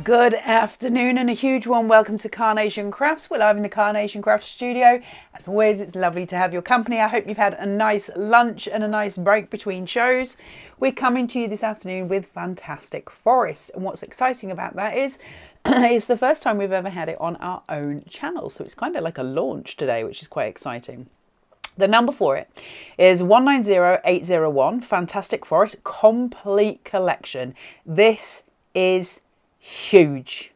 Good afternoon and a huge warm welcome to Carnation Crafts. We're live in the Carnation Crafts studio. As always, it's lovely to have your company. I hope you've had a nice lunch and a nice break between shows. We're coming to you this afternoon with Fantastic Forest, and what's exciting about that is it's the first time we've ever had it on our own channel, so it's kind of like a launch today, which is quite exciting. The number for it is 190801, Fantastic Forest Complete Collection. This is huge,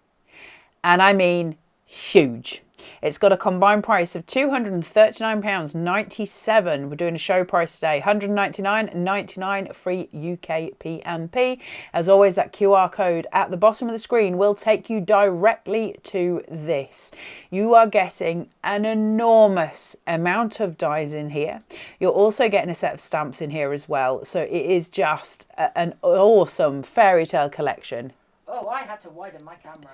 and I mean huge. It's got a combined price of £239.97. We're doing a show price today, £199.99 free UK PMP. As always, that QR code at the bottom of the screen will take you directly to this. You are getting an enormous amount of dies in here. You're also getting a set of stamps in here as well. So it is just an awesome fairy tale collection. Oh, I had to widen my camera.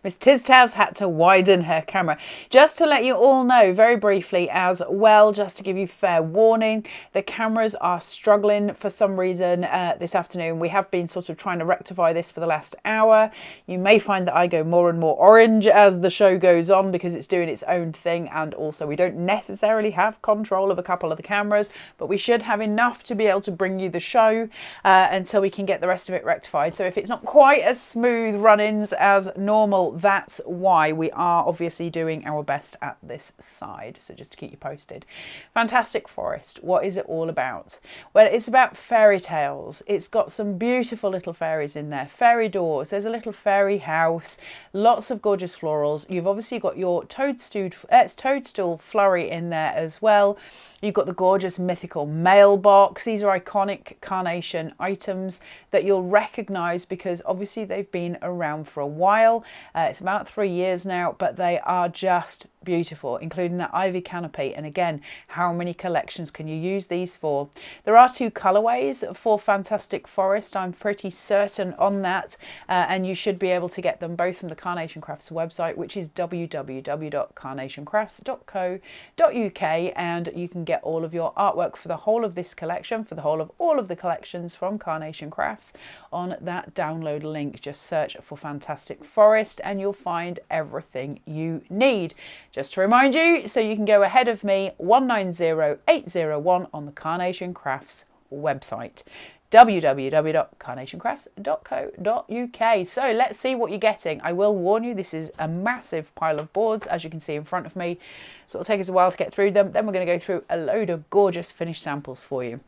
Miss Tiztaz had to widen her camera. Just to let you all know very briefly as well, just to give you fair warning, the cameras are struggling for some reason this afternoon. We have been sort of trying to rectify this for the last hour. You may find that I go more and more orange as the show goes on because it's doing its own thing, and also we don't necessarily have control of a couple of the cameras, but we should have enough to be able to bring you the show until we can get the rest of it rectified. So if it's not quite as smooth run-ins as normal, that's why. We are obviously doing our best at this side, so just to keep you posted. Fantastic Forest, what is it all about? Well, it's about fairy tales. It's got some beautiful little fairies in there, fairy doors, there's a little fairy house, lots of gorgeous florals. You've obviously got your toadstool flurry in there as well. You've got the gorgeous mythical mailbox. These are iconic Carnation items that you'll recognise because obviously they've been around for a while. It's about 3 years now, but they are just beautiful, including that ivy canopy. And again, how many collections can you use these for? There are 2 colorways for Fantastic Forest. I'm pretty certain on that, and you should be able to get them both from the Carnation Crafts website, which is www.carnationcrafts.co.uk, and you can get all of your artwork for the whole of this collection, for the whole of all of the collections from Carnation Crafts on that download link. Just search for Fantastic Forest and you'll find everything you need. Just to remind you, so you can go ahead of me, 190801 on the Carnation Crafts website, www.carnationcrafts.co.uk. So let's see what you're getting. I will warn you, this is a massive pile of boards, as you can see in front of me, so it'll take us a while to get through them. Then we're going to go through a load of gorgeous finished samples for you.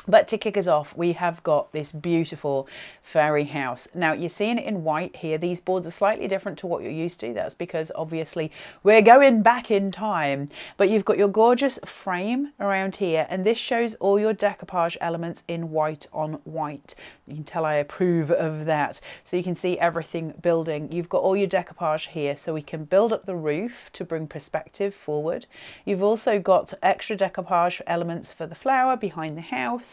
But to kick us off, we have got this beautiful fairy house. Now, you're seeing it in white here. These boards are slightly different to what you're used to. That's because obviously we're going back in time. But you've got your gorgeous frame around here, and this shows all your decoupage elements in white on white. You can tell I approve of that. So you can see everything building. You've got all your decoupage here, so we can build up the roof to bring perspective forward. You've also got extra decoupage elements for the flower behind the house.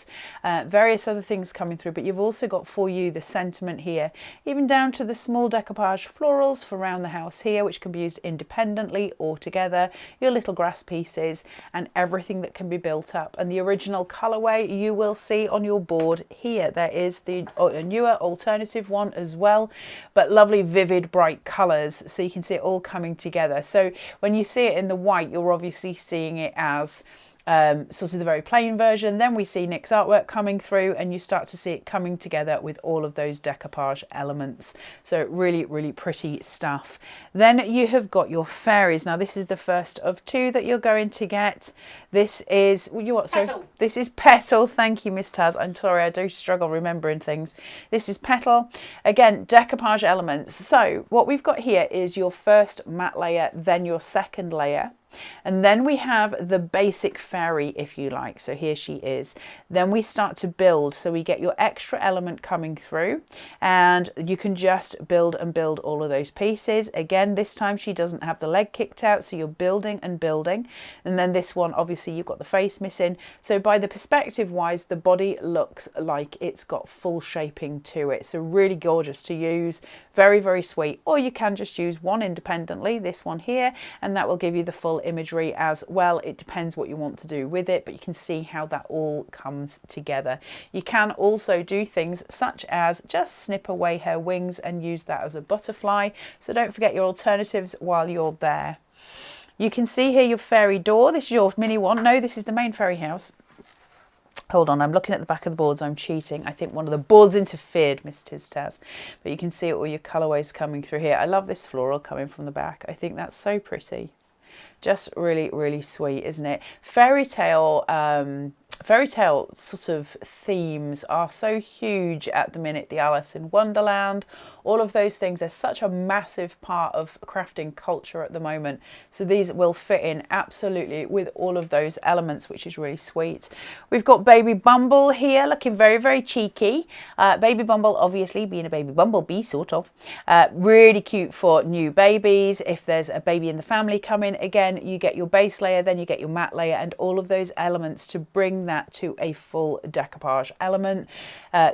Various other things coming through, but you've also got for you the sentiment here, even down to the small decoupage florals for around the house here, which can be used independently or together, your little grass pieces and everything that can be built up. And the original colorway you will see on your board here. There is the newer alternative one as well, but lovely vivid bright colors, so you can see it all coming together. So when you see it in the white, you're obviously seeing it as sort of the very plain version. Then we see Nick's artwork coming through, and you start to see it coming together with all of those decoupage elements. So really, really pretty stuff. Then you have got your fairies. Now this is the first of 2 that you're going to get. This is Petal. This is Petal. Thank you, Miss Taz. I'm sorry, I do struggle remembering things. This is Petal. Again, decoupage elements. So what we've got here is your first matte layer, then your second layer. And then we have the basic fairy, if you like. So here she is. Then we start to build. So we get your extra element coming through, and you can just build and build all of those pieces. Again, this time she doesn't have the leg kicked out, so you're building and building. And then this one, obviously you've got the face missing. So by the perspective wise, the body looks like it's got full shaping to it. So really gorgeous to use. Very, very sweet. Or you can just use one independently, this one here, and that will give you the full still imagery as well. It depends what you want to do with it, but you can see how that all comes together. You can also do things such as just snip away her wings and use that as a butterfly. So don't forget your alternatives while you're there. You can see here your fairy door. This is your mini one. No, this is the main fairy house. Hold on, I'm looking at the back of the boards. I'm cheating. I think one of the boards interfered, Miss Taz. But you can see all your colourways coming through here. I love this floral coming from the back. I think that's so pretty. Just really, really sweet, isn't it? Fairy tale sort of themes are so huge at the minute. The Alice in Wonderland, all of those things. They're such a massive part of crafting culture at the moment. So these will fit in absolutely with all of those elements, which is really sweet. We've got Baby Bumble here looking very, very cheeky. Baby Bumble, obviously being a baby bumblebee, sort of. Really cute for new babies. If there's a baby in the family coming, again, you get your base layer, then you get your matte layer and all of those elements to bring that to a full decoupage element.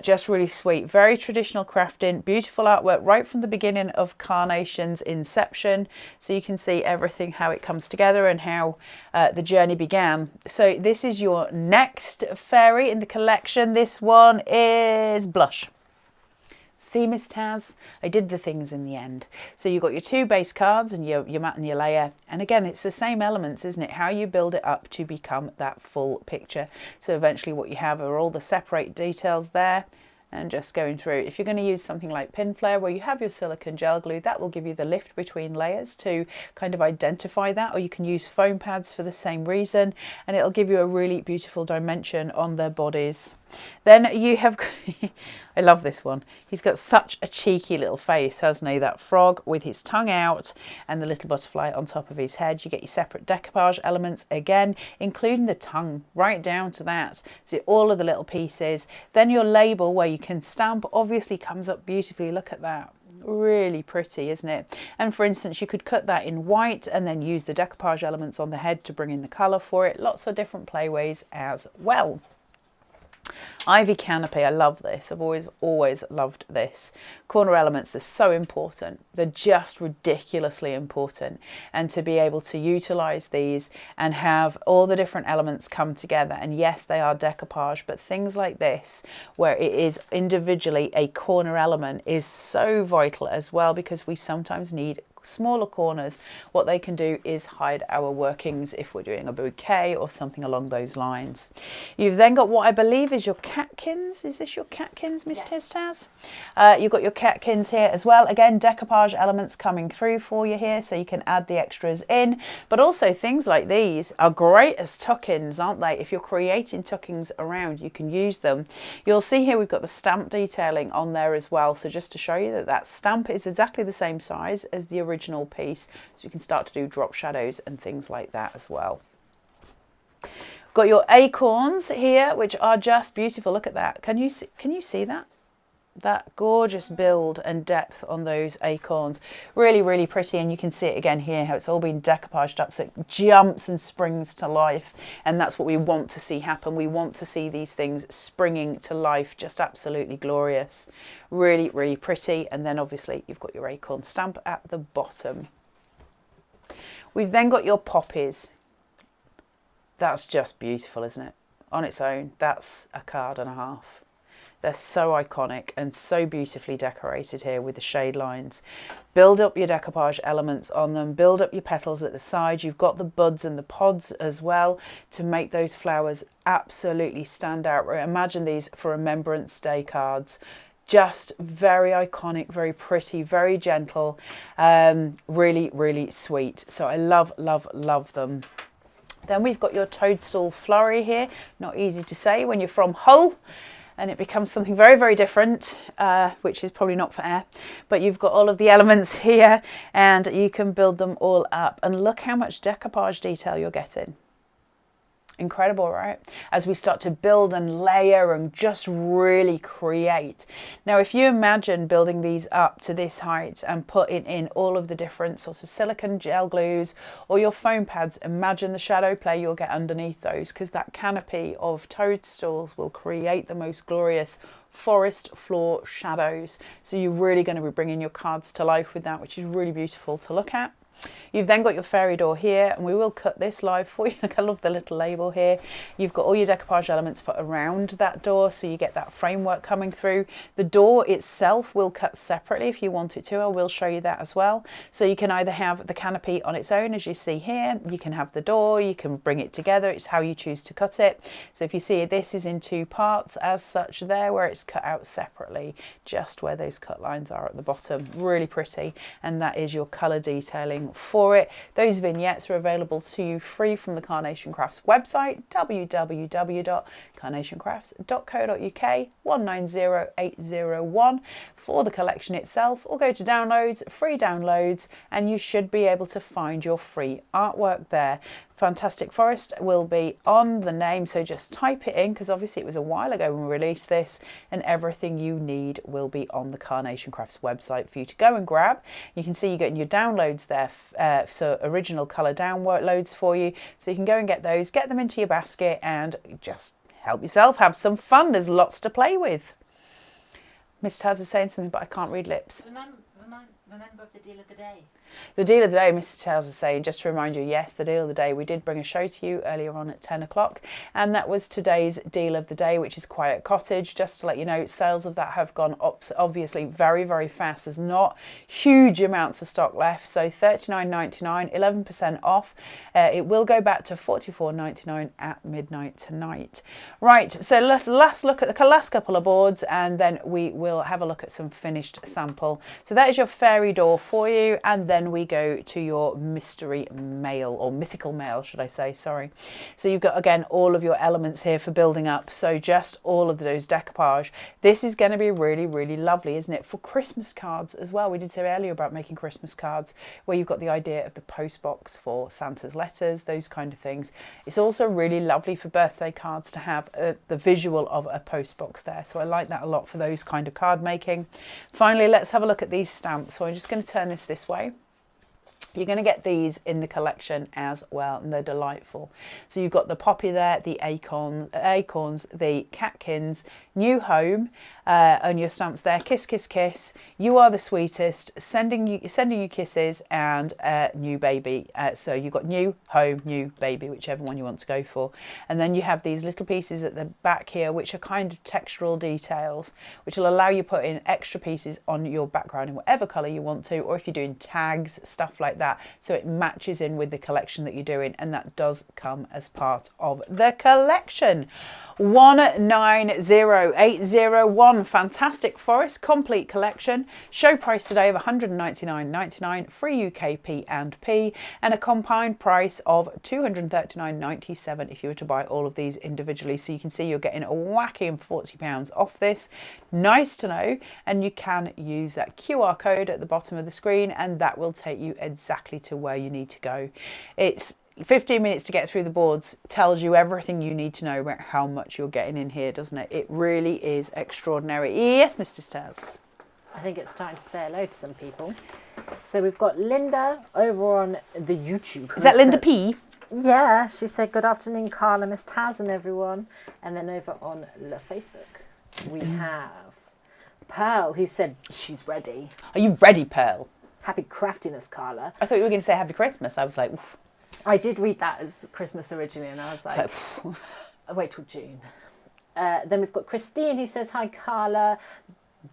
Just really sweet, very traditional crafting, beautiful artwork right from the beginning of Carnation's inception. So you can see everything, how it comes together and how the journey began. So this is your next fairy in the collection. This one is Blush. See, Miss Taz, I did the things in the end. So you've got your two base cards and your matte and your layer. And again, it's the same elements, isn't it? How you build it up to become that full picture. So eventually what you have are all the separate details there. And just going through, if you're going to use something like pin flare where you have your silicone gel glue, that will give you the lift between layers to kind of identify that, or you can use foam pads for the same reason and it'll give you a really beautiful dimension on their bodies. Then you have, I love this one. He's got such a cheeky little face, hasn't he? That frog with his tongue out and the little butterfly on top of his head. You get your separate decoupage elements again, including the tongue, right down to that. So all of the little pieces. Then your label where you can stamp obviously comes up beautifully. Look at that. Really pretty, isn't it? And for instance, you could cut that in white and then use the decoupage elements on the head to bring in the colour for it. Lots of different playways as well. Ivy canopy, I love this. I've always loved this. Corner elements are so important. They're just ridiculously important. And to be able to utilize these and have all the different elements come together. And yes, they are decoupage, but things like this, where it is individually a corner element, is so vital as well, because we sometimes need smaller corners. What they can do is hide our workings if we're doing a bouquet or something along those lines. You've then got what I believe is your catkins. Is this your catkins, Miss Taz? You've got your catkins here as well. Again, decoupage elements coming through for you here, so you can add the extras in. But also things like these are great as tuck-ins, aren't they? If you're creating tuckings around, you can use them. You'll see here we've got the stamp detailing on there as well. So just to show you that that stamp is exactly the same size as the original piece, so you can start to do drop shadows and things like that as well. Got your acorns here, which are just beautiful. Look at that. Can you see that? That gorgeous build and depth on those acorns. Really, really pretty. And you can see it again here, how it's all been decoupaged up, so it jumps and springs to life. And that's what we want to see happen. We want to see these things springing to life. Just absolutely glorious. Really, really pretty. And then obviously you've got your acorn stamp at the bottom. We've then got your poppies. That's just beautiful, isn't it? On its own, that's a card and a half. They're so iconic and so beautifully decorated here with the shade lines. Build up your decoupage elements on them, build up your petals at the side. You've got the buds and the pods as well to make those flowers absolutely stand out. Imagine these for Remembrance Day cards. Just very iconic, very pretty, very gentle, really, really sweet. So I love, love, love them. Then we've got your toadstool flurry here. Not easy to say when you're from Hull. And it becomes something very, very different, which is probably not for air. But you've got all of the elements here and you can build them all up. And look how much decoupage detail you're getting. Incredible, right? As we start to build and layer and just really create. Now, if you imagine building these up to this height and putting in all of the different sorts of silicone gel glues or your foam pads, imagine the shadow play you'll get underneath those, because that canopy of toadstools will create the most glorious forest floor shadows. So you're really going to be bringing your cards to life with that, which is really beautiful to look at. You've then got your fairy door here, and we will cut this live for you. Look, I love the little label here. You've got all your decoupage elements for around that door, so you get that framework coming through. The door itself will cut separately if you want it to. I will show you that as well. So you can either have the canopy on its own, as you see here. You can have the door, you can bring it together. It's how you choose to cut it. So if you see, this is in two parts as such there, where it's cut out separately, just where those cut lines are at the bottom. Really pretty. And that is your colour detailing for it. Those vignettes are available to you free from the Carnation Crafts website, www.carnationcrafts.co.uk 190801 for the collection itself, or go to downloads, free downloads, and you should be able to find your free artwork there. Fantastic Forest will be on the name, so just type it in, because obviously it was a while ago when we released this, and everything you need will be on the Carnation Crafts website for you to go and grab. You can see you're getting your downloads there, so original colour downloads for you, so you can go and get those, get them into your basket, and just help yourself, have some fun. There's lots to play with. Mr. Taz is saying something, but I can't read lips. Remember the deal of the day. The deal of the day, Mr. Tales is saying, just to remind you, yes, the deal of the day, we did bring a show to you earlier on at 10 o'clock, and that was today's deal of the day, which is Quiet Cottage. Just to let you know, sales of that have gone up obviously very, very fast. There's not huge amounts of stock left, so $39.99, 11% off. It will go back to $44.99 at midnight tonight. Right, so let's look at the last couple of boards, and then we will have a look at some finished sample. So that is your fairy door for you, and then we go to your mystery mail, or mythical mail, should I say, sorry. So you've got, again, all of your elements here for building up. So just all of those decoupage. This is going to be really, really lovely, isn't it? For Christmas cards as well. We did say earlier about making Christmas cards, where you've got the idea of the post box for Santa's letters, those kind of things. It's also really lovely for birthday cards to have the visual of a post box there. So I like that a lot for those kind of card making. Finally, let's have a look at these stamps. So I'm just going to turn this way. You're going to get these in the collection as well, and they're delightful. So you've got the poppy there, the acorns, the catkins, new home, and your stamps there. Kiss, kiss, kiss. You are the sweetest. Sending you kisses, and new baby. So you've got new home, new baby, whichever one you want to go for. And then you have these little pieces at the back here, which are kind of textural details, which will allow you to put in extra pieces on your background in whatever colour you want to, or if you're doing tags, stuff like that, so it matches in with the collection that you're doing, and that does come as part of the collection. 190801, Fantastic Forest complete collection. Show price today of $199.99, free UK P&P, and a combined price of $239.97 if you were to buy all of these individually. So you can see you're getting a whacking £40 off this. Nice to know, and you can use that QR code at the bottom of the screen, and that will take you exactly to where you need to go. It's 15 minutes to get through the boards. Tells you everything you need to know about how much you're getting in here, doesn't it? It really is extraordinary. Yes, Mr. Stairs. I think it's time to say hello to some people. So we've got Linda over on the YouTube. Is that Linda P? Yeah, she said, good afternoon, Carla, Miss Taz and everyone. And then over on the Facebook, we have Pearl, who said she's ready. Are you ready, Pearl? Happy craftiness, Carla. I thought you were going to say Happy Christmas. I was like, oof. I did read that as Christmas originally, and I was like, I'll wait till June. Then we've got Christine, who says, hi, Carla.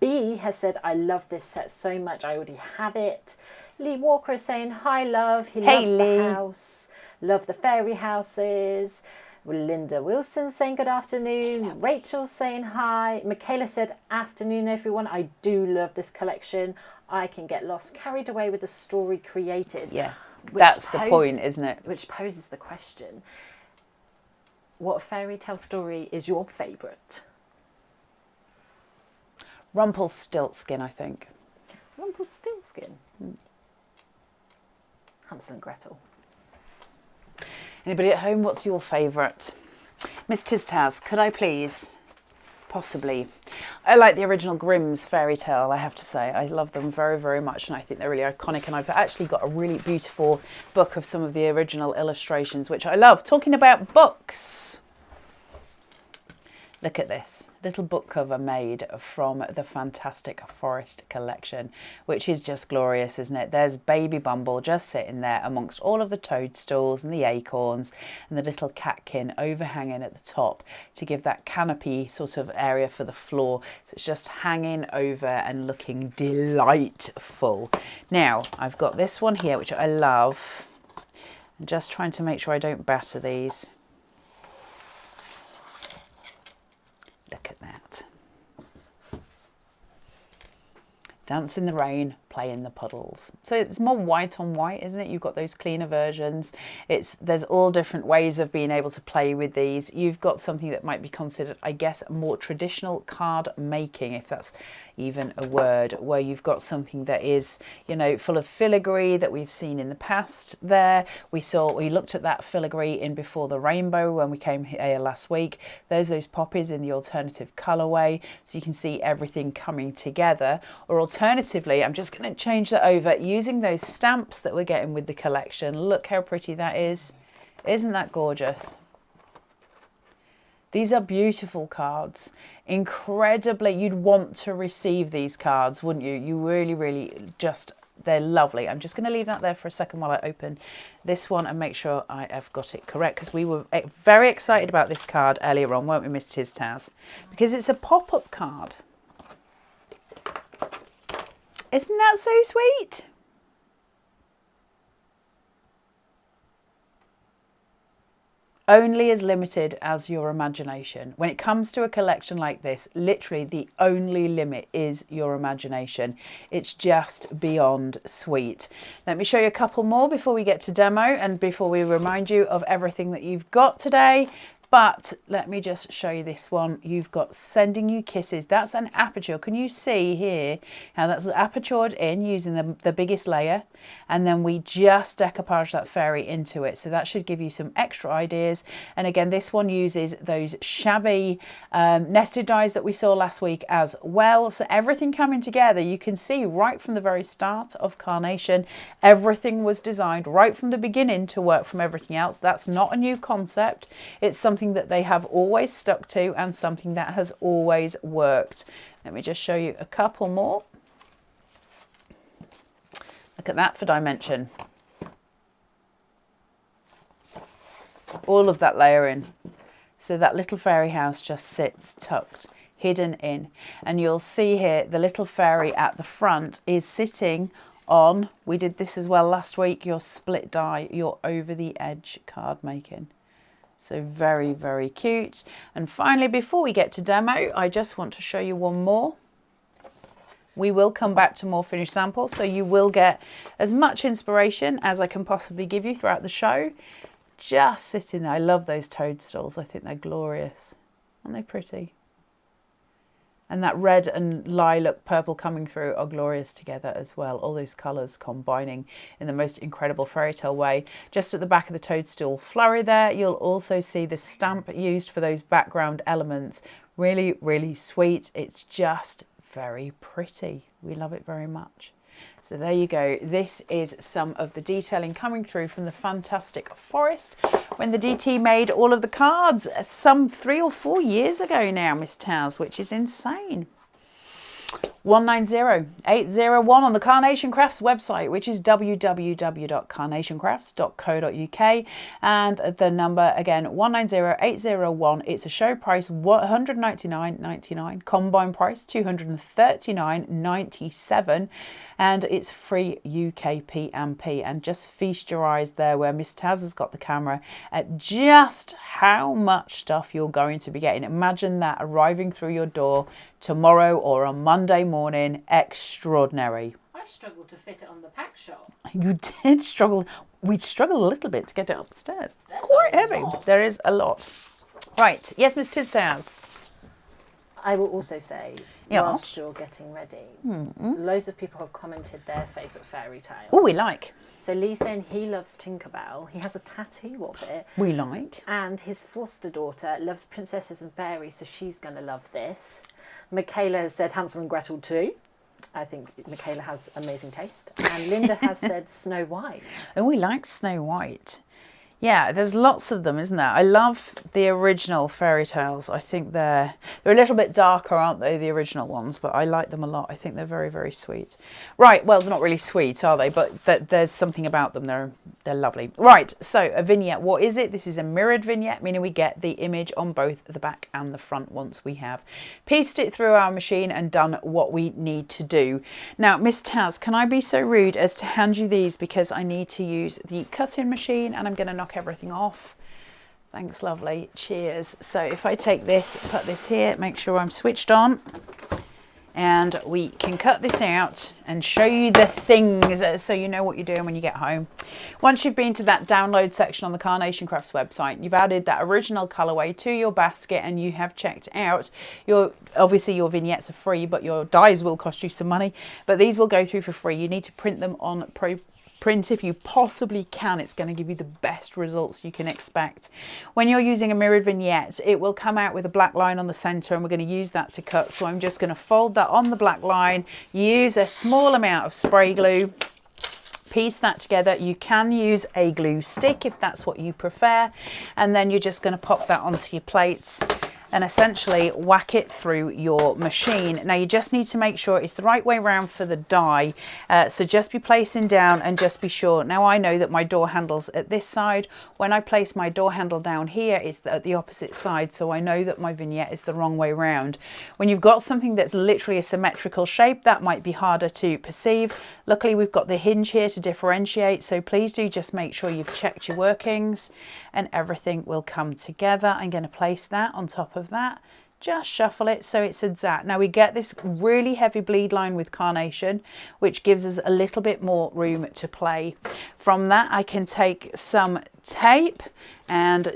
B has said, I love this set so much. I already have it. Lee Walker is saying, hi, love. He loves the house. Love the fairy houses. Linda Wilson saying good afternoon. Rachel saying hi. Michaela said, afternoon, everyone. I do love this collection. I can get lost, carried away with the story created. Yeah. That's the point, isn't it? Which poses the question, what fairy tale story is your favourite? Rumpelstiltskin, I think. Rumpelstiltskin? Hansel and Gretel. Anybody at home, what's your favourite? Miss Tiztaz, could I please? Possibly. I like the original Grimm's fairy tale, I have to say. I love them very, very much, and I think they're really iconic, and I've actually got a really beautiful book of some of the original illustrations, which I love. Talking about books, Look at this little book cover made from the Fantastic Forest collection, which is just glorious, isn't it? There's baby Bumble just sitting there amongst all of the toadstools and the acorns and the little catkin overhanging at the top to give that canopy sort of area for the floor. So it's just hanging over and looking delightful. Now, I've got this one here, which I love. I'm just trying to make sure I don't batter these. Look at that. Dance in the rain, play in the puddles. So it's more white on white, isn't it? You've got those cleaner versions. There's all different ways of being able to play with these. You've got something that might be considered, I guess, more traditional card making, if that's even a word, where you've got something that is, you know, full of filigree that we've seen in the past there. We looked at that filigree in Before the Rainbow when we came here last week. There's those poppies in the alternative colorway, so you can see everything coming together. Or alternatively, I'm just going to change that over using those stamps that we're getting with the collection. Look how pretty that is. Isn't that gorgeous? These are beautiful cards. Incredibly, you'd want to receive these cards, wouldn't you? You really, really just, they're lovely. I'm just going to leave that there for a second while I open this one and make sure I have got it correct, because we were very excited about this card earlier on, weren't we, Miss Taz? Because it's a pop-up card. Isn't that so sweet? Only as limited as your imagination. When it comes to a collection like this, literally the only limit is your imagination. It's just beyond sweet. Let me show you a couple more before we get to demo and before we remind you of everything that you've got today. But let me just show you this one. You've got Sending You Kisses. That's an aperture. Can you see here how that's apertured in using the biggest layer? And then we just decoupage that fairy into it. So that should give you some extra ideas. And again, this one uses those shabby nested dies that we saw last week as well. So everything coming together, you can see right from the very start of Carnation, everything was designed right from the beginning to work from everything else. That's not a new concept. It's something that they have always stuck to and something that has always worked. Let me just show you a couple more. Look at that for dimension. All of that layering. So that little fairy house just sits tucked, hidden in. And you'll see here the little fairy at the front is sitting on, we did this as well last week, your split die, your over the edge card making. So very, very cute. And finally, before we get to demo, I just want to show you one more. We will come back to more finished samples, so you will get as much inspiration as I can possibly give you throughout the show. Just sitting there. I love those toadstools. I think they're glorious. Aren't they pretty? And that red and lilac purple coming through are glorious together as well. All those colours combining in the most incredible fairy tale way. Just at the back of the toadstool flurry there, you'll also see the stamp used for those background elements. Really, really sweet. It's just very pretty. We love it very much. So there you go. This is some of the detailing coming through from the Fantastic Forest when the DT made all of the cards some 3 or 4 years ago now, Miss Taz, which is insane. 190801 on the Carnation Crafts website, which is www.carnationcrafts.co.uk, and the number again 190801. It's a show price $199.99, combine price $239.97, and it's free UK P&P. And just feast your eyes there where Miss Taz has got the camera at just how much stuff you're going to be getting. Imagine that arriving through your door tomorrow or on Monday morning. Extraordinary. I struggled to fit it on the pack shop. You did struggle. We struggled a little bit to get it upstairs. It's That's quite a heavy. lot. There is a lot. Right. Yes, Miss Taz. I will also say, Yeah. whilst you're getting ready, loads of people have commented their favourite fairy tale. Oh, we like. So Lee saying he loves Tinkerbell. He has a tattoo of it. We like. And his foster daughter loves princesses and fairies, so she's going to love this. Michaela has said Hansel and Gretel too. I think Michaela has amazing taste. And Linda has said Snow White. Oh, we like Snow White. Yeah, there's lots of them, isn't there? I love the original fairy tales. I think they're a little bit darker, aren't they, the original ones? But I like them a lot. I think they're very, very sweet. Right, well, they're not really sweet, are they? But there's something about them. They're lovely. Right, so a vignette. What is it? This is a mirrored vignette, meaning we get the image on both the back and the front once we have pieced it through our machine and done what we need to do. Now, Miss Taz, can I be so rude as to hand you these because I need to use the cutting machine and I'm going to knock everything off. Thanks, lovely. Cheers. So if I take this, put this here, make sure I'm switched on, and we can cut this out and show you the things so you know what you're doing when you get home. Once you've been to that download section on the Carnation Crafts website, you've added that original colorway to your basket and you have checked out obviously your vignettes are free, but your dies will cost you some money, but these will go through for free. You need to print them on print if you possibly can. It's going to give you the best results you can expect. When you're using a mirrored vignette, it will come out with a black line on the center and we're going to use that to cut. So I'm just going to fold that on the black line, use a small amount of spray glue, piece that together. You can use a glue stick if that's what you prefer, and then you're just going to pop that onto your plates and essentially whack it through your machine. Now you just need to make sure it's the right way around for the die. So just be placing down and just be sure. Now I know that my door handle's at this side. When I place my door handle down here, it's at the opposite side. So I know that my vignette is the wrong way around. When you've got something that's literally a symmetrical shape, that might be harder to perceive. Luckily we've got the hinge here to differentiate. So please do just make sure you've checked your workings and everything will come together. I'm going to place that on top of that, just shuffle it so it's exact. Now we get this really heavy bleed line with Carnation, which gives us a little bit more room to play. From that I can take some tape and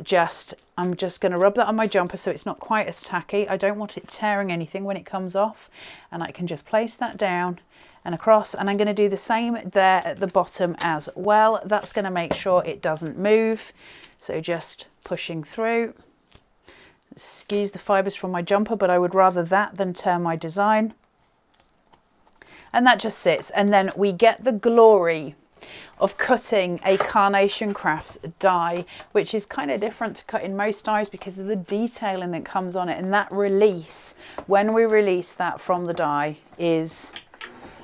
I'm just going to rub that on my jumper so it's not quite as tacky. I don't want it tearing anything when it comes off, and I can just place that down and across, and I'm going to do the same there at the bottom as well. That's going to make sure it doesn't move. So just pushing through. Excuse the fibres from my jumper, but I would rather that than tear my design. And that just sits, and then we get the glory of cutting a Carnation Crafts die, which is kind of different to cutting most dies because of the detailing that comes on it. And that release, when we release that from the die, is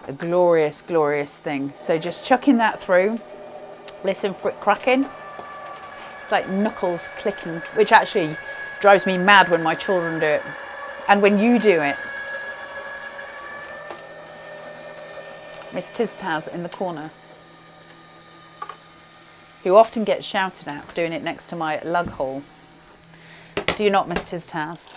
a glorious, glorious thing. So just chucking that through, listen for it cracking. It's like knuckles clicking, which actually drives me mad when my children do it. And when you do it. Miss Tiztaz in the corner, who often gets shouted at for doing it next to my lug hole. Do you not, Miss Tiztaz?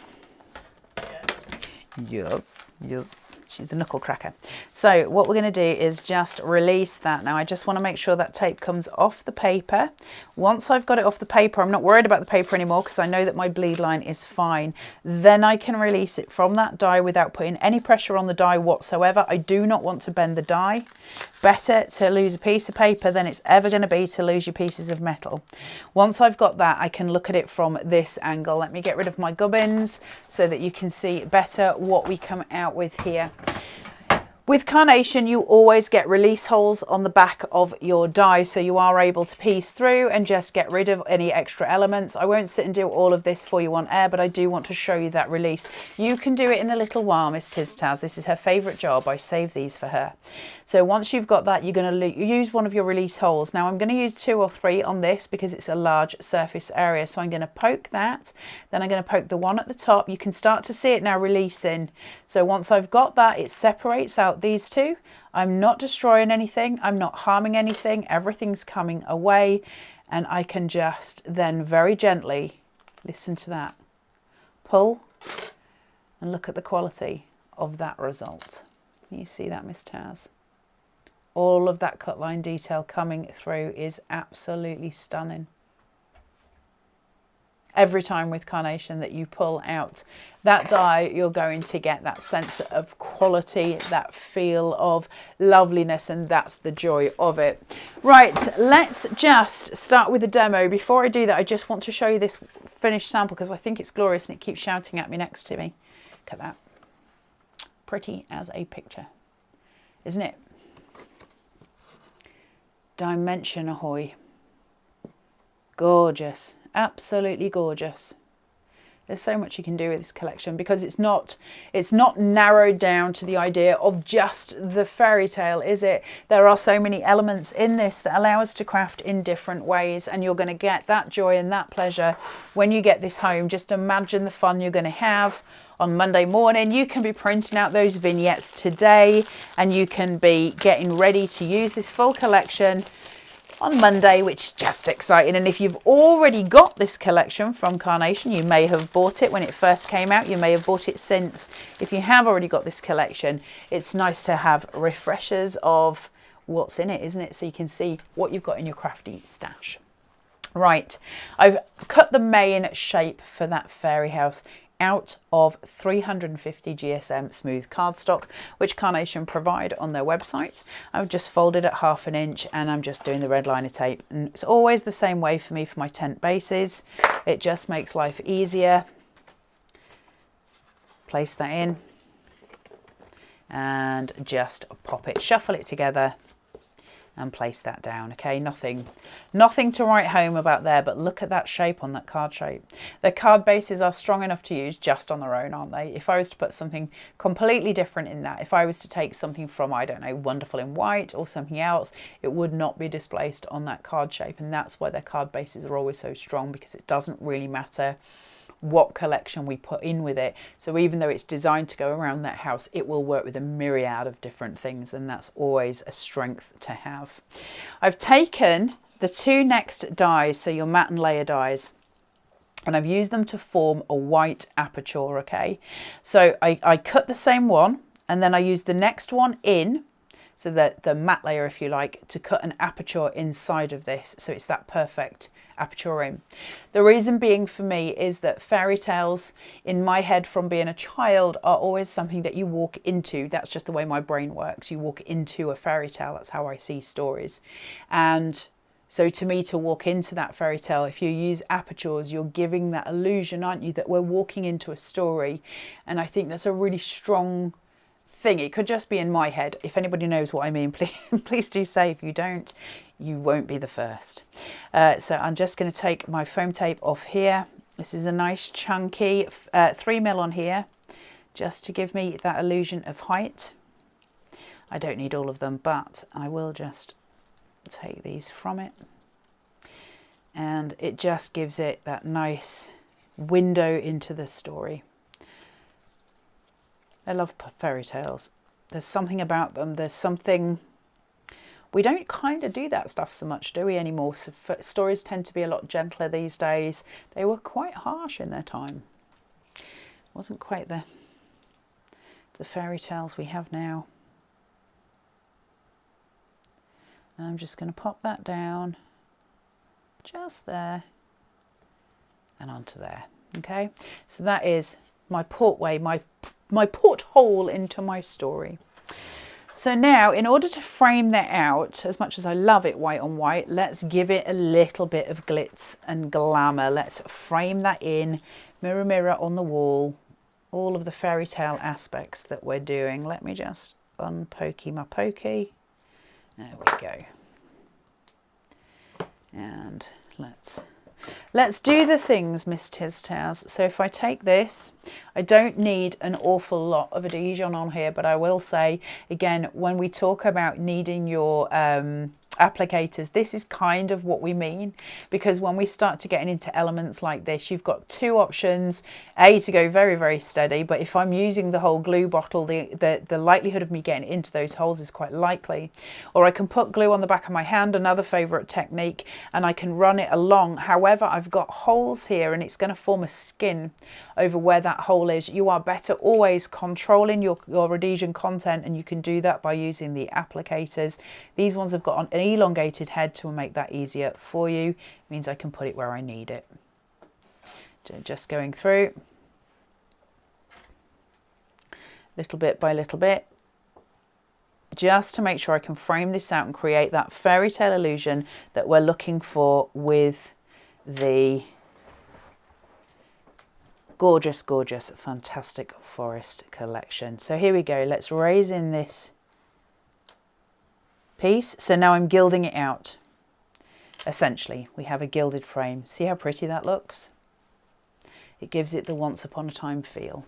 Yes, yes. She's a knuckle cracker. So what we're going to do is just release that. Now I just want to make sure that tape comes off the paper. Once I've got it off the paper, I'm not worried about the paper anymore because I know that my bleed line is fine. Then I can release it from that die without putting any pressure on the die whatsoever. I do not want to bend the die. Better to lose a piece of paper than it's ever going to be to lose your pieces of metal. Once I've got that, I can look at it from this angle. Let me get rid of my gubbins so that you can see better what we come out with here. With Carnation, you always get release holes on the back of your die, so you are able to piece through and just get rid of any extra elements. I won't sit and do all of this for you on air, but I do want to show you that release. You can do it in a little while, Miss Tiztaz. This is her favourite job. I save these for her. So once you've got that, you're going to use one of your release holes. Now I'm going to use 2 or 3 on this because it's a large surface area. So I'm going to poke that, then I'm going to poke the one at the top. You can start to see it now releasing. So once I've got that, it separates out these two. I'm not destroying anything. I'm not harming anything. Everything's coming away. And I can just then very gently, listen to that, pull and look at the quality of that result. Can you see that, Miss Taz? All of that cut line detail coming through is absolutely stunning. Every time with Carnation that you pull out that die, you're going to get that sense of quality, that feel of loveliness, and that's the joy of it. Right, let's just start with the demo. Before I do that, I just want to show you this finished sample because I think it's glorious and it keeps shouting at me next to me. Look at that. Pretty as a picture, isn't it? Dimension ahoy. Gorgeous, absolutely gorgeous. There's so much you can do with this collection because it's not narrowed down to the idea of just the fairy tale, is it? There are so many elements in this that allow us to craft in different ways, and you're going to get that joy and that pleasure when you get this home. Just imagine the fun you're going to have on Monday morning. You can be printing out those vignettes today, and you can be getting ready to use this full collection on Monday, which is just exciting. And if you've already got this collection from Carnation, you may have bought it when it first came out, you may have bought it since. If you have already got this collection, it's nice to have refreshers of what's in it, isn't it? So you can see what you've got in your crafty stash. Right, I've cut the main shape for that fairy house out of 350 GSM smooth cardstock, which Carnation provide on their website. I've just folded it 1/2 inch and I'm just doing the red liner tape. And it's always the same way for me for my tent bases. It just makes life easier. Place that in and just pop it, shuffle it together and place that down. Okay, nothing to write home about there, but look at that shape on that card shape. The card bases are strong enough to use just on their own, aren't they? If I was to put something completely different in that, if I was to take something from, I don't know, Wonderful in White or something else, it would not be displaced on that card shape. And that's why their card bases are always so strong, because it doesn't really matter what collection we put in with it. So even though it's designed to go around that house, it will work with a myriad of different things, and that's always a strength to have. I've taken the 2 next dies, so your matte and layer dies, and I've used them to form a white aperture. Okay, so I cut the same one and then I used the next one in, so that the matte layer, if you like, to cut an aperture inside of this, so it's that perfect aperture in. The reason being for me is that fairy tales in my head from being a child are always something that you walk into. That's just the way my brain works. You walk into a fairy tale. That's how I see stories. And so to me, to walk into that fairy tale, if you use apertures, you're giving that illusion, aren't you, that we're walking into a story. And I think that's a really strong thing. It could just be in my head. If anybody knows what I mean, please do say. If you don't, you won't be the first. So I'm just going to take my foam tape off here. This is a nice chunky 3mm on here, just to give me that illusion of height. I don't need all of them, but I will just take these from it, and it just gives it that nice window into the story. I love fairy tales. There's something about them. There's something, we don't kind of do that stuff so much, do we, anymore? So stories tend to be a lot gentler these days. They were quite harsh in their time. Wasn't quite the fairy tales we have now. And I'm just going to pop that down just there and onto there. Okay, so that is my portway, my porthole into my story. So now, in order to frame that out, as much as I love it white on white, let's give it a little bit of glitz and glamour. Let's frame that in, mirror, mirror on the wall, all of the fairy tale aspects that we're doing. Let me just unpokey my pokey. There we go. And let's do the things, Miss Tiztaz. So if I take this, I don't need an awful lot of adhesion on here, but I will say, again, when we talk about needing your applicators, this is kind of what we mean, because when we start to get into elements like this, you've got 2 options. A, to go very, very steady, but if I'm using the whole glue bottle, the likelihood of me getting into those holes is quite likely. Or I can put glue on the back of my hand, another favourite technique, and I can run it along. However, I've got holes here and it's going to form a skin over where that hole is. You are better always controlling your adhesion content, and you can do that by using the applicators. These ones have got an elongated head to make that easier for you. It means I can put it where I need it. Just going through little bit by little bit, just to make sure I can frame this out and create that fairy tale illusion that we're looking for with the gorgeous, gorgeous, fantastic forest collection. So here we go. Let's raise in this piece. So now I'm gilding it out. essentially we have a gilded frame. See how pretty that looks? It gives it the once upon a time feel.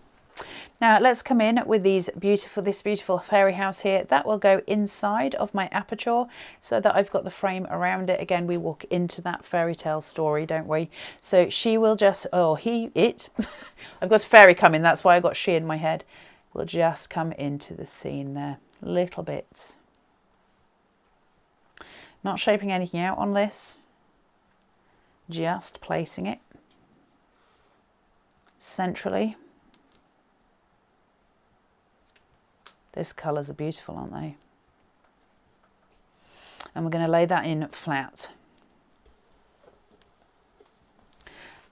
Now let's come in with this beautiful fairy house here. That will go inside of my aperture so that I've got the frame around it. Again, we walk into that fairy tale story, don't we? So she will just, I've got a fairy coming, that's why I got she in my head. Will just come into the scene there, little bits. Not shaping anything out on this, just placing it centrally. These colours are beautiful, aren't they? And we're going to lay that in flat.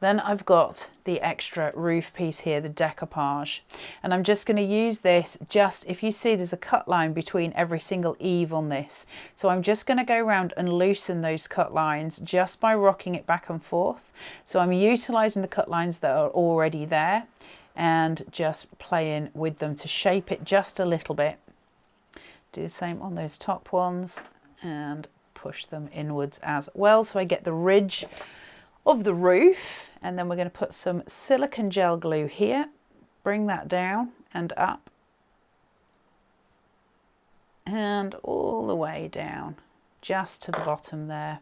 Then I've got the extra roof piece here, the decoupage. And I'm just going to use this if you see there's a cut line between every single eave on this. So I'm just going to go around and loosen those cut lines just by rocking it back and forth. So I'm utilising the cut lines that are already there and just playing with them to shape it just a little bit. Do the same on those top ones and push them inwards as well so I get the ridge of the roof. And then we're going to put some silicone gel glue here, bring that down and up and all the way down just to the bottom there.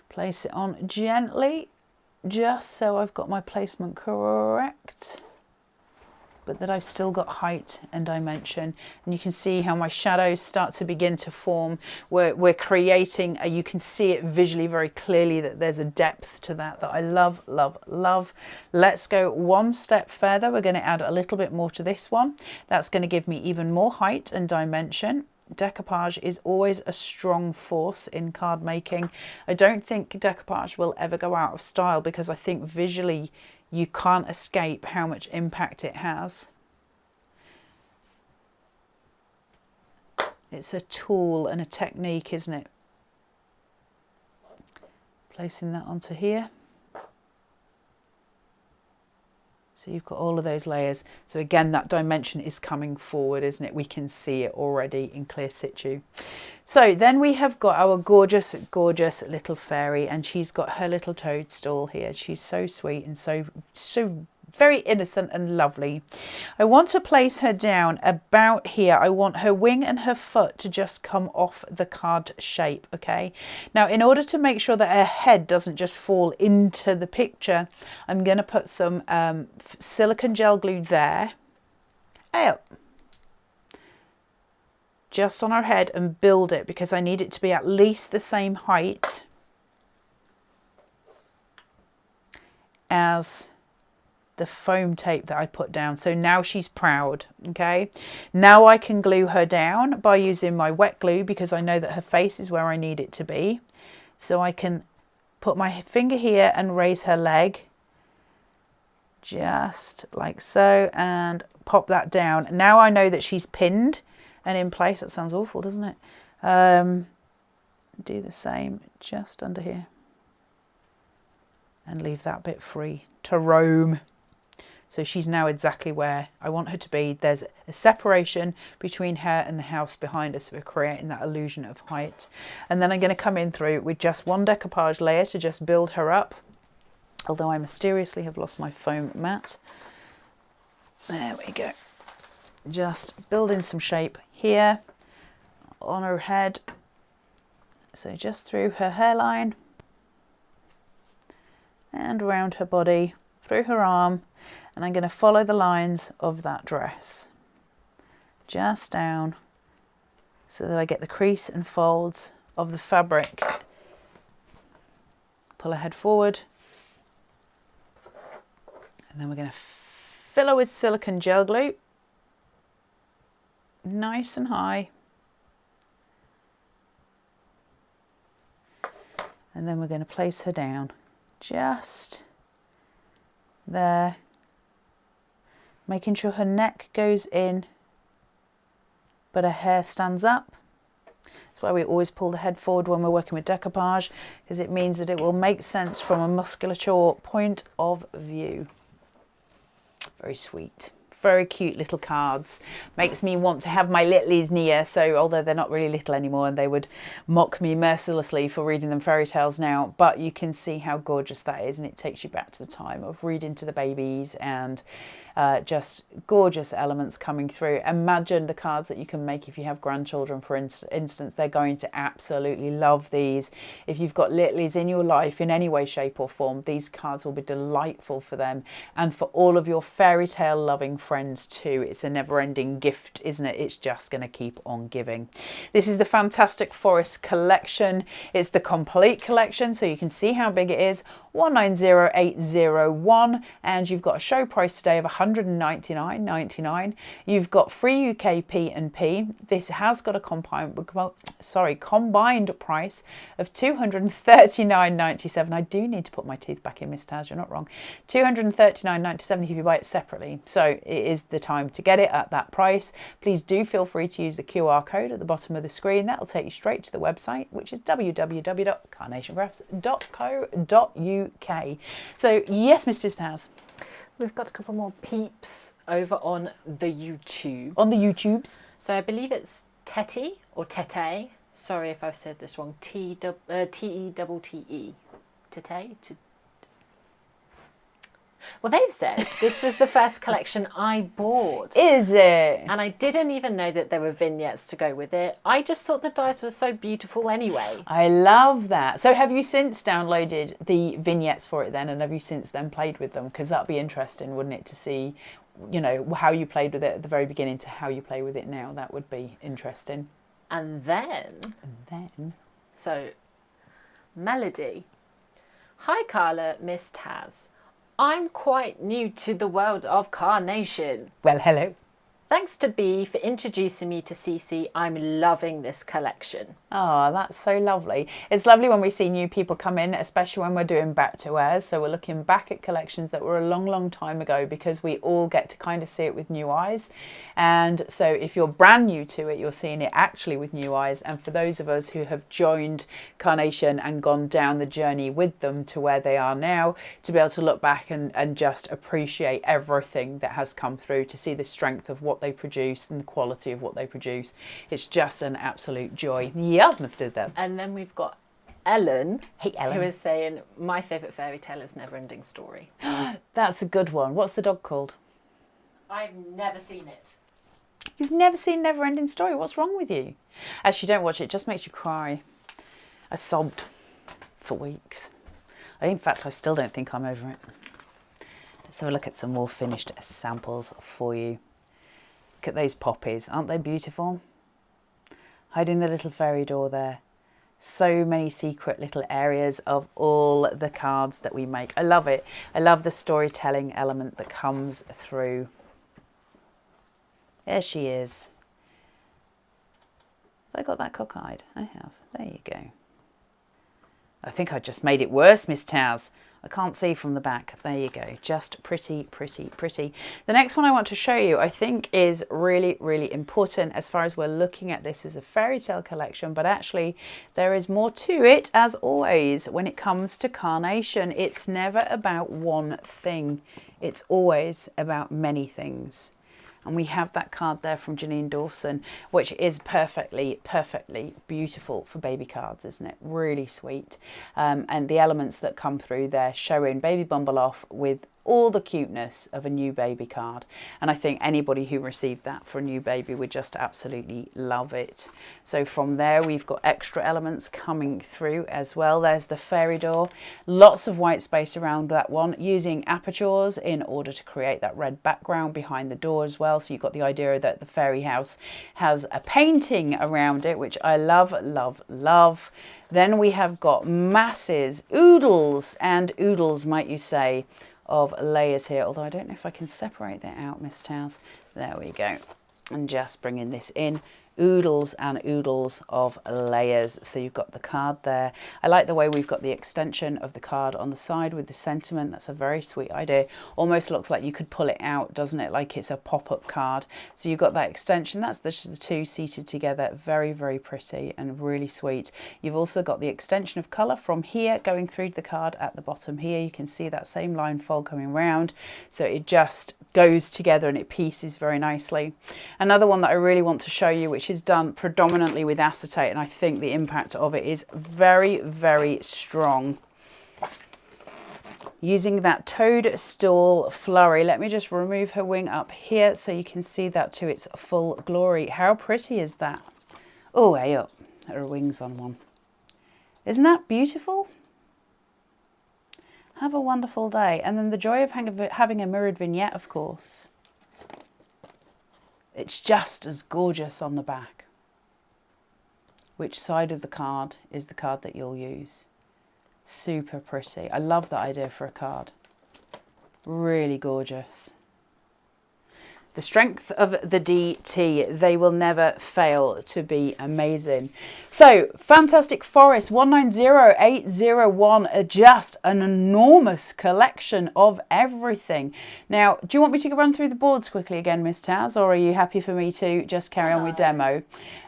Place it on gently, just so I've got my placement correct, but that I've still got height and dimension. And you can see how my shadows start to begin to form. We're creating, you can see it visually very clearly that there's a depth to that I love, love, love. Let's go one step further. We're going to add a little bit more to this one. That's going to give me even more height and dimension. Decoupage is always a strong force in card making. I don't think decoupage will ever go out of style because I think visually you can't escape how much impact it has. It's a tool and a technique, isn't it? Placing that onto here. So you've got all of those layers. So again, that dimension is coming forward, isn't it? We can see it already in clear situ. So then we have got our gorgeous, gorgeous little fairy, and she's got her little toadstool here. She's so sweet and so very innocent and lovely. I want to place her down about here. I want her wing and her foot to just come off the card shape, okay? Now, in order to make sure that her head doesn't just fall into the picture, I'm going to put some silicone gel glue there. Just on her head and build it because I need it to be at least the same height as the foam tape that I put down. So now she's proud, okay? Now I can glue her down by using my wet glue because I know that her face is where I need it to be. So I can put my finger here and raise her leg just like so and pop that down. Now I know that she's pinned and in place. That sounds awful, doesn't it? Do the same just under here and leave that bit free to roam. So she's now exactly where I want her to be. There's a separation between her and the house behind us. We're creating that illusion of height. And then I'm going to come in through with just one decoupage layer to just build her up. Although I mysteriously have lost my foam mat. There we go. Just building some shape here on her head. So just through her hairline and around her body, through her arm. And I'm going to follow the lines of that dress just down so that I get the crease and folds of the fabric. Pull her head forward, and then we're going to fill her with silicone gel glue nice and high, and then we're going to place her down just there, making sure her neck goes in but her hair stands up. That's why we always pull the head forward when we're working with decoupage, because it means that it will make sense from a musculature point of view. Very sweet, very cute little cards. Makes me want to have my littlies near. So although they're not really little anymore and they would mock me mercilessly for reading them fairy tales now, but you can see how gorgeous that is, and it takes you back to the time of reading to the babies and just gorgeous elements coming through. Imagine the cards that you can make if you have grandchildren, for instance. They're going to absolutely love these. If you've got littlies in your life in any way, shape or form, these cards will be delightful for them, and for all of your fairy tale loving friends too. It's a never-ending gift, isn't it? It's just going to keep on giving. This is the Fantastic Forest collection. It's the complete collection, so you can see how big it is. 190801, and you've got a show price today of £199.99. You've got free UK P&P. This has got a combined price of £239.97. I do need to put my teeth back in, Miss Taz, you're not wrong. £239.97 if you buy it separately. So it is the time to get it at that price. Please do feel free to use the QR code at the bottom of the screen. That'll take you straight to the website, which is www.carnationgraphs.co.uk. So yes, Mr. Taz. We've got a couple more peeps over on the YouTube. On the YouTubes. So I believe it's Tete or Tete. Sorry if I've said this wrong. T-E-T-T-E. Tete? Well, they've said this was the first collection I bought. Is it? And I didn't even know that there were vignettes to go with it. I just thought the dies were so beautiful anyway. I love that. So have you since downloaded the vignettes for it then, and have you since then played with them? Because that'd be interesting, wouldn't it, to see, you know, how you played with it at the very beginning to how you play with it now. That would be interesting. And then... So, Melody. Hi, Carla, Miss Taz. I'm quite new to the world of Carnation. Well, hello. Thanks to B for introducing me to Cece. I'm loving this collection. Oh, that's so lovely. It's lovely when we see new people come in, especially when we're doing back to wares. So we're looking back at collections that were a long, long time ago, because we all get to kind of see it with new eyes. And so if you're brand new to it, you're seeing it actually with new eyes. And for those of us who have joined Carnation and gone down the journey with them to where they are now, to be able to look back and just appreciate everything that has come through, to see the strength of what they produce and the quality of what they produce. It's just an absolute joy. Yes, Mr. Dad. And then we've got Ellen, hey, Ellen, who is saying, my favourite fairy tale is Neverending Story. That's a good one. What's the dog called? I've never seen it. You've never seen Neverending Story? What's wrong with you? Actually, don't watch it. It just makes you cry. I sobbed for weeks. In fact, I still don't think I'm over it. Let's have a look at some more finished samples for you. Look at those poppies. Aren't they beautiful? Hiding the little fairy door there. So many secret little areas of all the cards that we make. I love it. I love the storytelling element that comes through. There she is. Have I got that cockeyed? I have. There you go. I think I just made it worse, Miss Taz. I can't see from the back. There you go. Just pretty, pretty, pretty. The next one I want to show you, I think, is really, really important as far as we're looking at this as a fairy tale collection, but actually there is more to it, as always, when it comes to Carnation. It's never about one thing. It's always about many things. And we have that card there from Janine Dawson, which is perfectly, perfectly beautiful for baby cards, isn't it? Really sweet. And the elements that come through there showing baby bumble off with all the cuteness of a new baby card. And I think anybody who received that for a new baby would just absolutely love it. So from there, we've got extra elements coming through as well. There's the fairy door, lots of white space around that one, using apertures in order to create that red background behind the door as well. So you've got the idea that the fairy house has a painting around it, which I love, love, love. Then we have got masses, oodles and oodles, might you say, of layers here, although I don't know if I can separate that out, Miss Taz. There we go. And just bringing this in, oodles and oodles of layers. So you've got the card there. I like the way we've got the extension of the card on the side with the sentiment. That's a very sweet idea. Almost looks like you could pull it out, doesn't it? Like it's a pop-up card. So you've got that extension. That's just the two seated together. Very, very pretty and really sweet. You've also got the extension of colour from here going through the card at the bottom here. You can see that same line fold coming round. So it just goes together and it pieces very nicely. Another one that I really want to show you, which is done predominantly with acetate, and I think the impact of it is very, very strong. Using that toadstool flurry, let me just remove her wing up here so you can see that to its full glory. How pretty is that? Oh, hey up, her wings on one. Isn't that beautiful? Have a wonderful day. And then the joy of having a mirrored vignette, of course. It's just as gorgeous on the back. Which side of the card is the card that you'll use? Super pretty. I love that idea for a card. Really gorgeous. The strength of the DT, they will never fail to be amazing. So, Fantastic Forest 190801, just an enormous collection of everything. Now, do you want me to run through the boards quickly again, Miss Taz, or are you happy for me to just carry on with demo?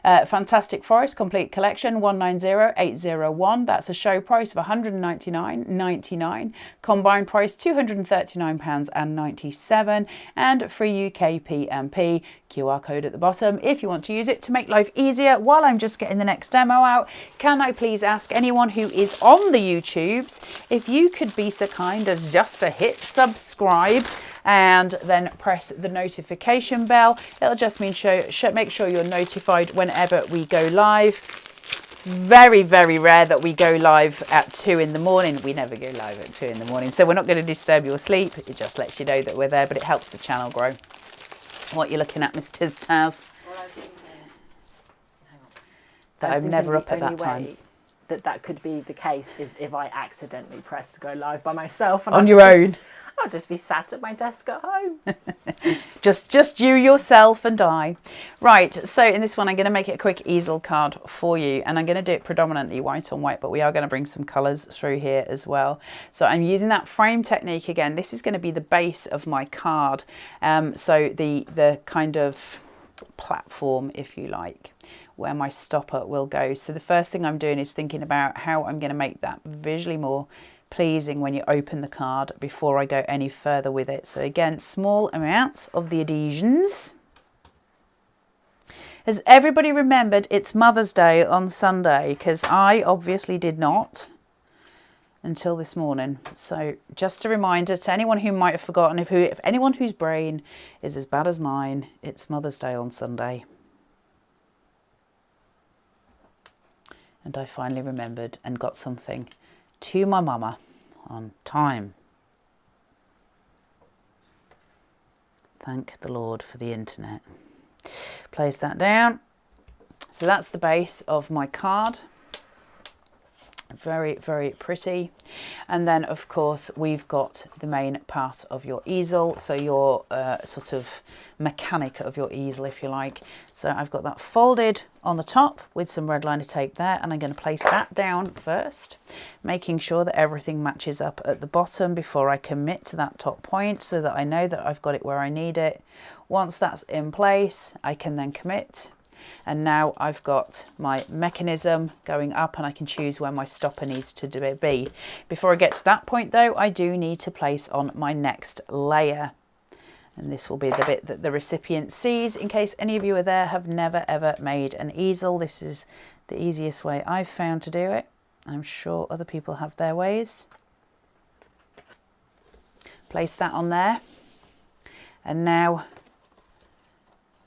Fantastic Forest Complete Collection 190801. That's a show price of £199.99. Combined price £239.97, and free UK PMP. QR code at the bottom if you want to use it to make life easier. While I'm just getting the next demo out, can I please ask anyone who is on the YouTubes if you could be so kind as just to hit subscribe and then press the notification bell. It'll just mean make sure you're notified whenever we go live. It's very, very rare that we go live at 2 in the morning. We never go live at 2 in the morning, so we're not going to disturb your sleep. It just lets you know that we're there, but it helps the channel grow. What you're looking at, Miss Tiz Taz? Well, I was thinking, that I'm never up at that time. That could be the case is if I accidentally press go live by myself. And on your own. I'll just be sat at my desk at home. just you, yourself and I. Right, so in this one I'm going to make it a quick easel card for you, and I'm going to do it predominantly white on white, but we are going to bring some colours through here as well. So I'm using that frame technique again. This is going to be the base of my card, so the kind of platform, if you like, where my stopper will go. So the first thing I'm doing is thinking about how I'm going to make that visually more pleasing when you open the card before I go any further with it. So again, small amounts of the adhesions. Has everybody remembered it's Mother's Day on Sunday? Because I obviously did not until this morning. So just a reminder to anyone who might have forgotten, if anyone whose brain is as bad as mine, it's Mother's Day on Sunday. And I finally remembered and got something to my mama on time. Thank the Lord for the internet. Place that down. So that's the base of my card. Very, very pretty. And then of course we've got the main part of your easel, so your sort of mechanic of your easel, if you like. So I've got that folded on the top with some red liner tape there, and I'm going to place that down first, making sure that everything matches up at the bottom before I commit to that top point, so that I know that I've got it where I need it. Once that's in place, I can then commit. And now I've got my mechanism going up, and I can choose where my stopper needs to be. Before I get to that point though, I do need to place on my next layer. And this will be the bit that the recipient sees. In case any of you are there have never ever made an easel, this is the easiest way I've found to do it. I'm sure other people have their ways. Place that on there. And now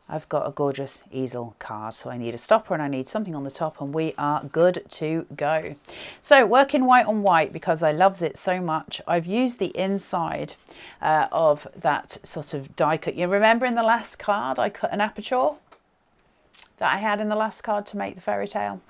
I've got a gorgeous easel card, so I need a stopper and I need something on the top, and we are good to go. So working white on white, because I loves it so much, I've used the inside of that sort of die cut. You remember in the last card I cut an aperture that I had in the last card to make the fairy tale?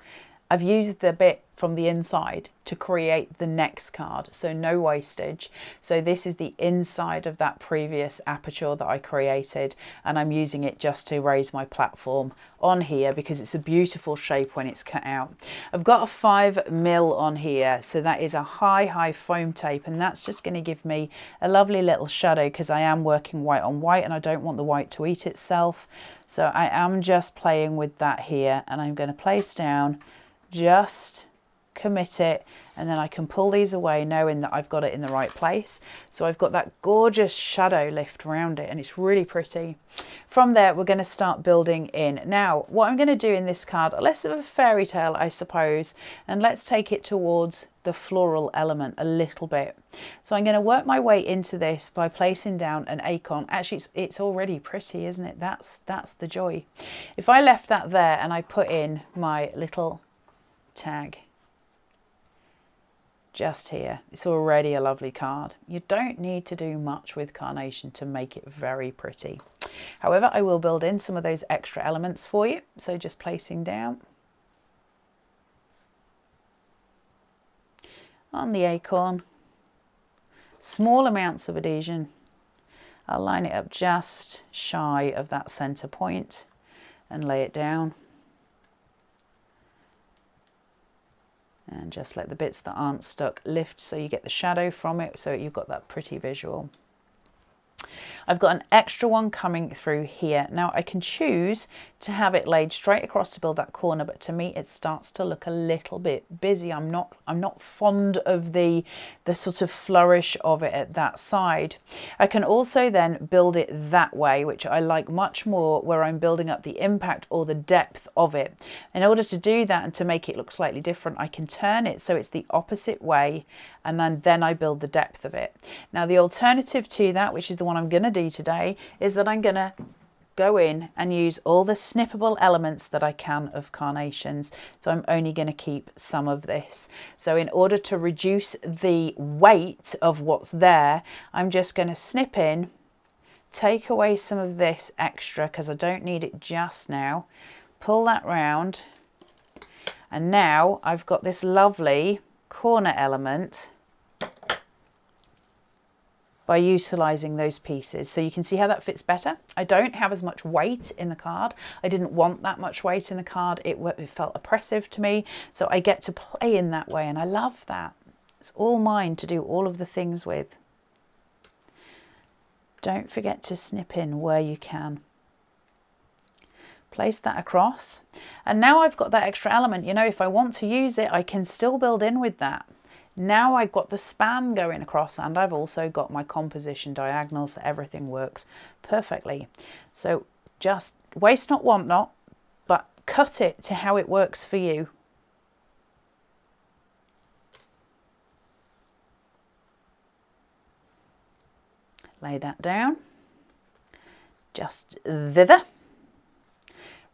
I've used the bit from the inside to create the next card, so no wastage. So this is the inside of that previous aperture that I created, and I'm using it just to raise my platform on here because it's a beautiful shape when it's cut out. I've got a 5mm on here, so that is a high foam tape, and that's just going to give me a lovely little shadow because I am working white on white and I don't want the white to eat itself. So I am just playing with that here, and I'm going to place down, just commit it, and then I can pull these away knowing that I've got it in the right place. So I've got that gorgeous shadow lift around it and it's really pretty. From there we're going to start building in. Now what I'm going to do in this card, less of a fairy tale I suppose, and let's take it towards the floral element a little bit. So I'm going to work my way into this by placing down an acorn. Actually it's already pretty, isn't it? That's the joy. If I left that there and I put in my little tag just here, it's already a lovely card. You don't need to do much with Carnation to make it very pretty. However, I will build in some of those extra elements for you. So just placing down on the acorn, small amounts of adhesion. I'll line it up just shy of that center point and lay it down. And just let the bits that aren't stuck lift so you get the shadow from it, so you've got that pretty visual. I've got an extra one coming through here. Now I can choose to have it laid straight across to build that corner, but to me it starts to look a little bit busy. I'm not fond of the sort of flourish of it at that side. I can also then build it that way, which I like much more, where I'm building up the impact or the depth of it. In order to do that and to make it look slightly different, I can turn it so it's the opposite way, and then I build the depth of it. Now the alternative to that, which is the one I'm going to do today, is that I'm going to go in and use all the snippable elements that I can of Carnations. So I'm only going to keep some of this. So in order to reduce the weight of what's there, I'm just going to snip in, take away some of this extra because I don't need it just now, pull that round, and now I've got this lovely corner element by utilising those pieces. So you can see how that fits better. I don't have as much weight in the card. I didn't want that much weight in the card. It felt oppressive to me. So I get to play in that way, and I love that. It's all mine to do all of the things with. Don't forget to snip in where you can. Place that across. And now I've got that extra element. You know, if I want to use it, I can still build in with that. Now I've got the span going across, and I've also got my composition diagonal, so everything works perfectly. So just waste not, want not, but cut it to how it works for you. Lay that down, just thither.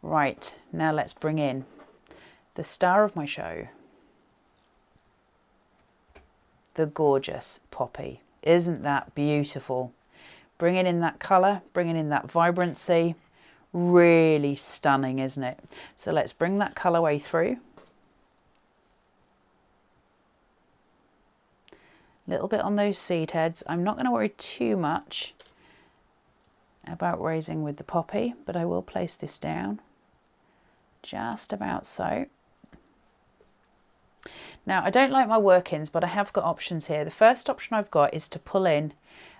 Right, now let's bring in the star of my show, the gorgeous poppy. Isn't that beautiful? Bringing in that colour, bringing in that vibrancy, really stunning, isn't it? So let's bring that colourway through. A little bit on those seed heads. I'm not going to worry too much about raising with the poppy, but I will place this down just about so. Now, I don't like my workings, but I have got options here. The first option I've got is to pull in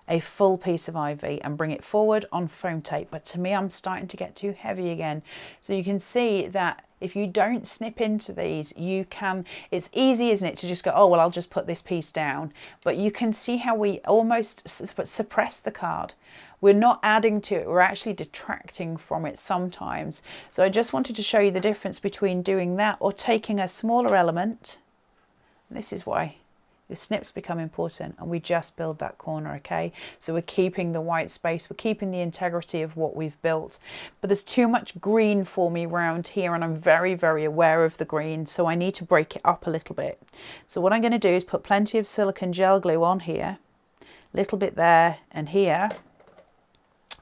a full piece of ivy and bring it forward on foam tape, but to me I'm starting to get too heavy again. So you can see that if you don't snip into these, you can, it's easy, isn't it, to just go, oh well, I'll just put this piece down, but you can see how we almost suppress the card. We're not adding to it, we're actually detracting from it sometimes. So I just wanted to show you the difference between doing that or taking a smaller element. This is why your snips become important, and we just build that corner, okay? So we're keeping the white space, we're keeping the integrity of what we've built, but there's too much green for me around here, and I'm very, very aware of the green, so I need to break it up a little bit. So what I'm going to do is put plenty of silicone gel glue on here, a little bit there and here,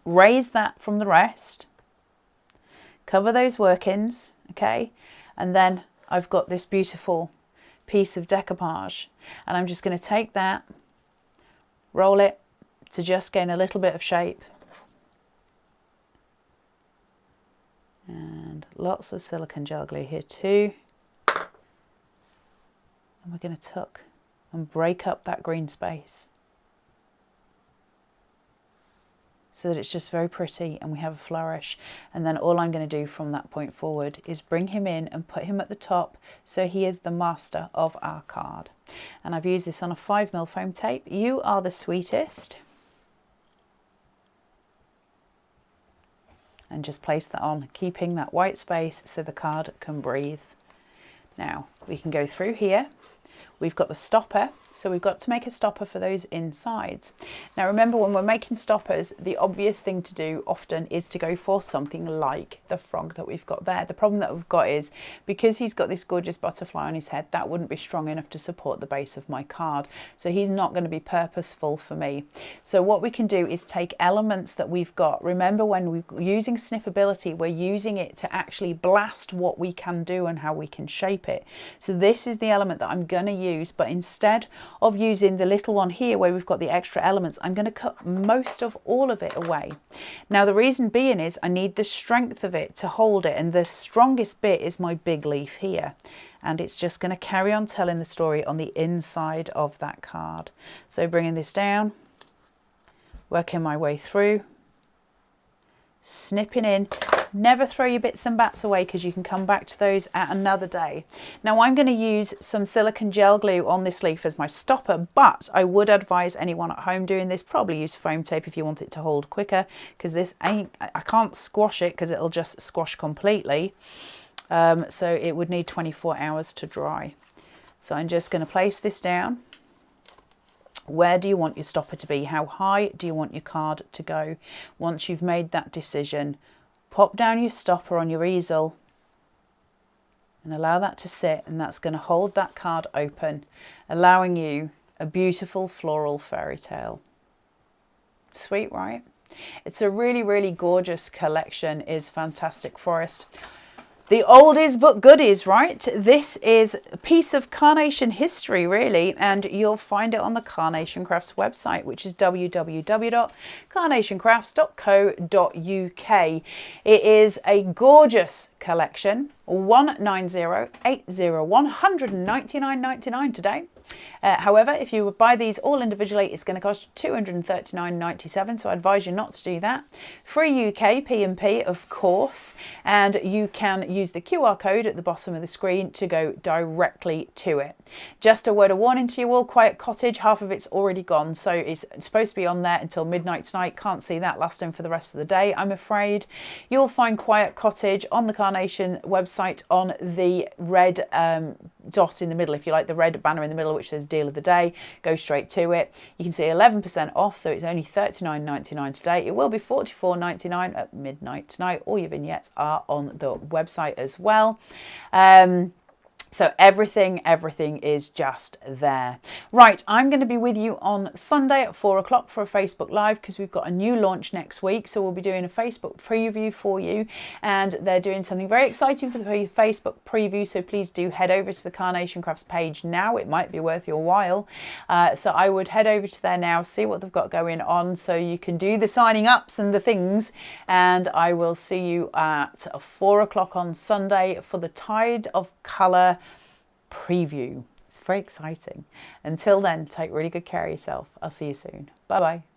raise that from the rest, cover those workings, okay? And then I've got this beautiful piece of decoupage, and I'm just going to take that, roll it to just gain a little bit of shape, and lots of silicone gel glue here too. And we're going to tuck and break up that green space so that it's just very pretty and we have a flourish. And then all I'm going to do from that point forward is bring him in and put him at the top so he is the master of our card. And I've used this on a 5mm foam tape. You are the sweetest. And just place that on, keeping that white space so the card can breathe. Now we can go through here. We've got the stopper, so we've got to make a stopper for those insides. Now remember, when we're making stoppers, the obvious thing to do often is to go for something like the frog that we've got there. The problem that we've got is, because he's got this gorgeous butterfly on his head, that wouldn't be strong enough to support the base of my card. So he's not going to be purposeful for me. So what we can do is take elements that we've got. Remember, when we're using snippability, we're using it to actually blast what we can do and how we can shape it. So this is the element that I'm going to use, but instead of using the little one here where we've got the extra elements, I'm going to cut most of all of it away. Now the reason being is I need the strength of it to hold it, and the strongest bit is my big leaf here, and it's just going to carry on telling the story on the inside of that card. So bringing this down, working my way through, snipping in. Never throw your bits and bats away, because you can come back to those at another day. Now I'm going to use some silicone gel glue on this leaf as my stopper, but I would advise anyone at home doing this, probably use foam tape if you want it to hold quicker, because this ain't, I can't squash it because it'll just squash completely. So it would need 24 hours to dry. So I'm just going to place this down. Where do you want your stopper to be? How high do you want your card to go? Once you've made that decision, pop down your stopper on your easel and allow that to sit, and that's going to hold that card open, allowing you a beautiful floral fairy tale. Sweet, right? It's a really, really gorgeous collection. Is Fantastic Forest. The oldies but goodies, right? This is a piece of carnation history, really, and you'll find it on the Carnation Crafts website, which is www.carnationcrafts.co.uk. It is a gorgeous collection. 190801, 199.99 today. However, if you would buy these all individually, it's going to cost you £239.97, so I advise you not to do that. Free UK P&P, of course, and you can use the QR code at the bottom of the screen to go directly to it. Just a word of warning to you all, Quiet Cottage, half of it's already gone, so it's supposed to be on there until midnight tonight. Can't see that lasting for the rest of the day, I'm afraid. You'll find Quiet Cottage on the Carnation website on the red dot in the middle, if you like, the red banner in the middle which says deal of the day. Go straight to it. You can see 11% off, so it's only $39.99 today. It will be $44.99 at midnight tonight. All your vignettes are on the website as well. So everything is just there. Right, I'm going to be with you on Sunday at 4 o'clock for a Facebook Live, because we've got a new launch next week. So we'll be doing a Facebook preview for you, and they're doing something very exciting for the Facebook preview. So please do head over to the Carnation Crafts page now. It might be worth your while. So I would head over to there now, see what they've got going on, so you can do the signing ups and the things. And I will see you at 4 o'clock on Sunday for the Tide of Colour preview. It's very exciting. Until then, take really good care of yourself. I'll see you soon. Bye bye.